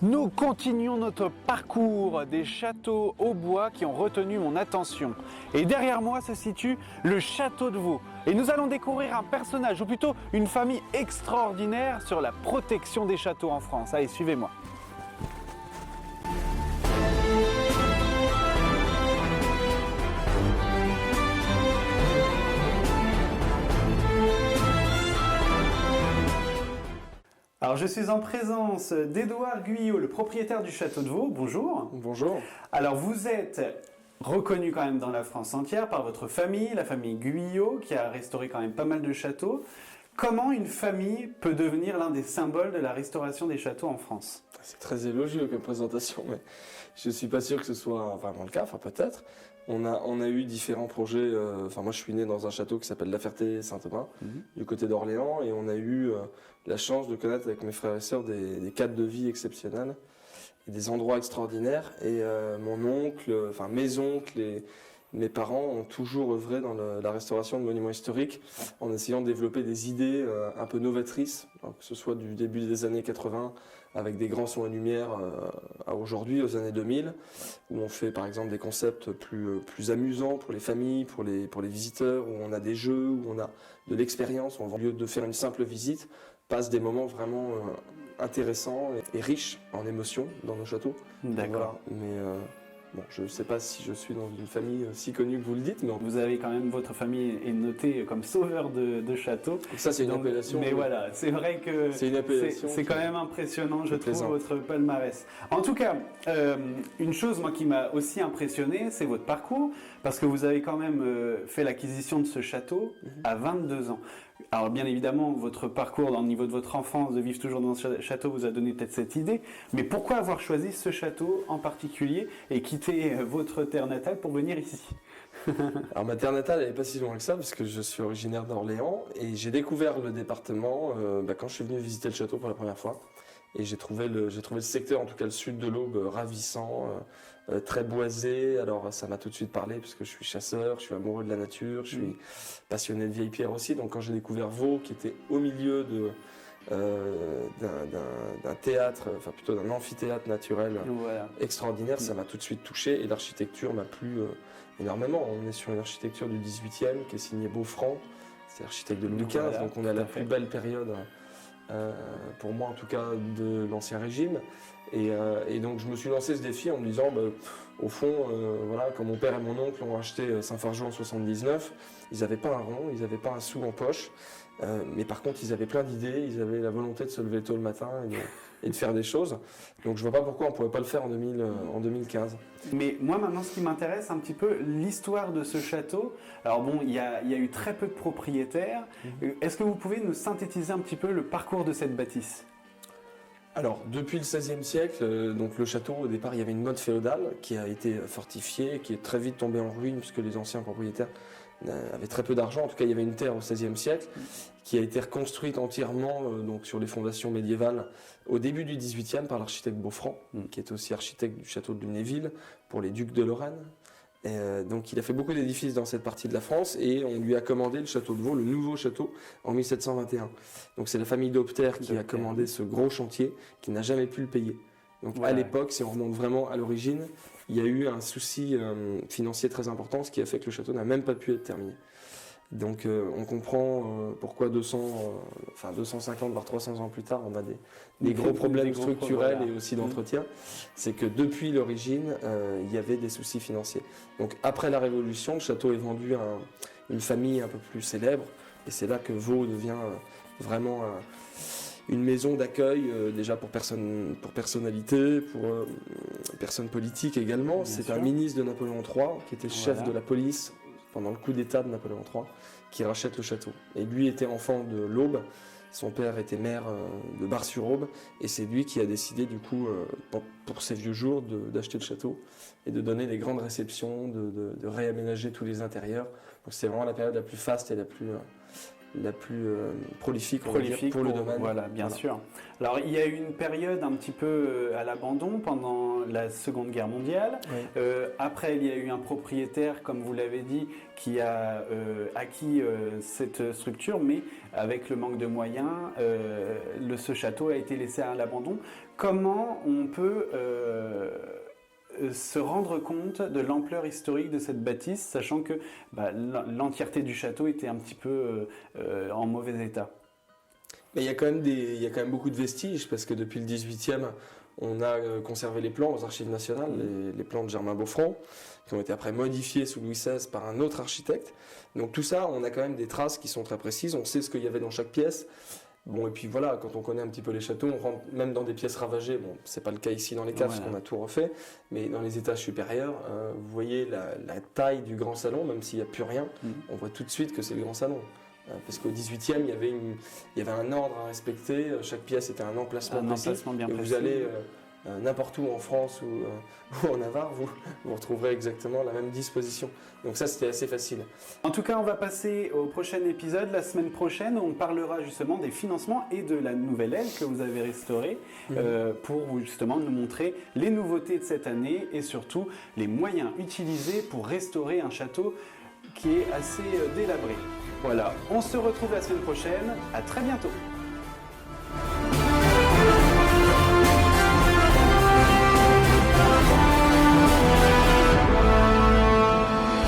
Nous continuons notre parcours des châteaux au bois qui ont retenu mon attention. Et derrière moi se situe le château de Vaux. Et nous allons découvrir un personnage, ou plutôt une famille extraordinaire sur la protection des châteaux en France. Allez, suivez-moi. Alors je suis en présence d'Édouard Guyot, le propriétaire du château de Vaux. Bonjour. Bonjour. Alors vous êtes reconnu quand même dans la France entière par votre famille, la famille Guyot, qui a restauré quand même pas mal de châteaux. Comment une famille peut devenir l'un des symboles de la restauration des châteaux en France? C'est très élogieux comme présentation, mais je suis pas sûr que ce soit vraiment le cas, enfin peut-être. On a eu différents projets, moi je suis né dans un château qui s'appelle La Ferté-Saint-Thomas, du côté d'Orléans, et on a eu la chance de connaître avec mes frères et sœurs des cadres de vie exceptionnels, et des endroits extraordinaires, et mes oncles et mes parents ont toujours œuvré dans la restauration de monuments historiques en essayant de développer des idées un peu novatrices, que ce soit du début des années 80 avec des grands sons et lumières à aujourd'hui, aux années 2000, où on fait par exemple des concepts plus amusants pour les familles, pour les visiteurs, où on a des jeux, où on a de l'expérience, où au lieu de faire une simple visite, passe des moments vraiment intéressants et riches en émotions dans nos châteaux. D'accord. Voilà. Bon, je ne sais pas si je suis dans une famille si connue que vous le dites, mais vous avez quand même, votre famille est notée comme sauveur de châteaux. Ça, c'est une appellation. Mais voilà, c'est vrai que c'est une appellation. C'est quand même impressionnant, je trouve, votre palmarès. En tout cas, une chose moi qui m'a aussi impressionné, c'est votre parcours, parce que vous avez quand même fait l'acquisition de ce château à 22 ans. Alors bien évidemment, votre parcours au niveau de votre enfance, de vivre toujours dans ce château, vous a donné peut-être cette idée. Mais pourquoi avoir choisi ce château en particulier et quitter votre terre natale pour venir ici? Alors ma terre natale, elle n'est pas si loin que ça, parce que je suis originaire d'Orléans et j'ai découvert le département quand je suis venu visiter le château pour la première fois. Et j'ai trouvé le secteur, en tout cas le sud de l'Aube, ravissant, très boisé. Alors ça m'a tout de suite parlé, parce que je suis chasseur, je suis amoureux de la nature, je suis passionné de vieilles pierres aussi. Donc quand j'ai découvert Vaux, qui était au milieu d'un théâtre, enfin plutôt d'un amphithéâtre naturel extraordinaire, ça m'a tout de suite touché. Et l'architecture m'a plu énormément. On est sur une architecture du 18e qui est signée Beaufranc, c'est l'architecte de Louis XV, donc on a la plus belle période. Pour moi en tout cas de l'ancien régime, et donc je me suis lancé ce défi en me disant au fond quand mon père et mon oncle ont acheté Saint-Fargeau en 79, ils n'avaient pas un rond, ils n'avaient pas un sou en poche, mais par contre ils avaient plein d'idées, ils avaient la volonté de se lever tôt le matin et de faire des choses, donc je vois pas pourquoi on pourrait pas le faire en 2015. Mais moi maintenant ce qui m'intéresse un petit peu, l'histoire de ce château. Alors bon, il y a eu très peu de propriétaires. Est-ce que vous pouvez nous synthétiser un petit peu le parcours de cette bâtisse? Alors, depuis le XVIe siècle, donc le château, au départ, il y avait une motte féodale qui a été fortifiée, qui est très vite tombée en ruine puisque les anciens propriétaires avaient très peu d'argent. En tout cas, il y avait une terre au XVIe siècle qui a été reconstruite entièrement donc sur les fondations médiévales au début du XVIIIe par l'architecte Beaufranc, qui est aussi architecte du château de Lunéville pour les ducs de Lorraine. Donc il a fait beaucoup d'édifices dans cette partie de la France et on lui a commandé le château de Vaux, le nouveau château, en 1721. Donc c'est la famille D'Opter qui a commandé ce gros chantier qui n'a jamais pu le payer. Donc à l'époque, si on remonte vraiment à l'origine, il y a eu un souci financier très important, ce qui a fait que le château n'a même pas pu être terminé. Donc on comprend pourquoi 250 voire 300 ans plus tard, on a des gros problèmes structurels et aussi d'entretien. C'est que depuis l'origine, il y avait des soucis financiers. Donc après la Révolution, le château est vendu à une famille un peu plus célèbre, et c'est là que Vaux devient vraiment une maison d'accueil, déjà pour personnalité, pour personnes politiques également. C'est un ministre de Napoléon III qui était chef de la police pendant le coup d'état de Napoléon III, qui rachète le château. Et lui était enfant de l'Aube, son père était maire de Bar-sur-Aube, et c'est lui qui a décidé du coup, pour ses vieux jours, d'acheter le château et de donner les grandes réceptions, de réaménager tous les intérieurs. Donc c'est vraiment la période la plus faste et la plus la plus prolifique, on va dire, pour le domaine. Voilà, bien sûr. Alors, il y a eu une période un petit peu à l'abandon pendant la Seconde Guerre mondiale. Oui. Après, il y a eu un propriétaire, comme vous l'avez dit, qui a acquis cette structure, mais avec le manque de moyens, ce château a été laissé à l'abandon. Comment on peut se rendre compte de l'ampleur historique de cette bâtisse, sachant que l'entièreté du château était un petit peu en mauvais état? Mais il y a quand même beaucoup de vestiges, parce que depuis le 18e, on a conservé les plans aux Archives nationales, les plans de Germain Beaufront, qui ont été après modifiés sous Louis XVI par un autre architecte. Donc tout ça, on a quand même des traces qui sont très précises, on sait ce qu'il y avait dans chaque pièce. Bon, et puis voilà, quand on connaît un petit peu les châteaux, on rentre même dans des pièces ravagées. Bon, c'est pas le cas ici dans les caves, parce qu'on a tout refait, mais dans les étages supérieurs, vous voyez la taille du grand salon, même s'il n'y a plus rien, on voit tout de suite que c'est le grand salon. Parce qu'au 18e, il y avait un ordre à respecter, chaque pièce était un emplacement précis. Bien précis. Vous allez n'importe où en France ou en Navarre, vous retrouverez exactement la même disposition. Donc ça, c'était assez facile. En tout cas, on va passer au prochain épisode. La semaine prochaine, on parlera justement des financements et de la nouvelle aile que vous avez restaurée pour justement nous montrer les nouveautés de cette année et surtout les moyens utilisés pour restaurer un château qui est assez délabré. Voilà, on se retrouve la semaine prochaine. À très bientôt.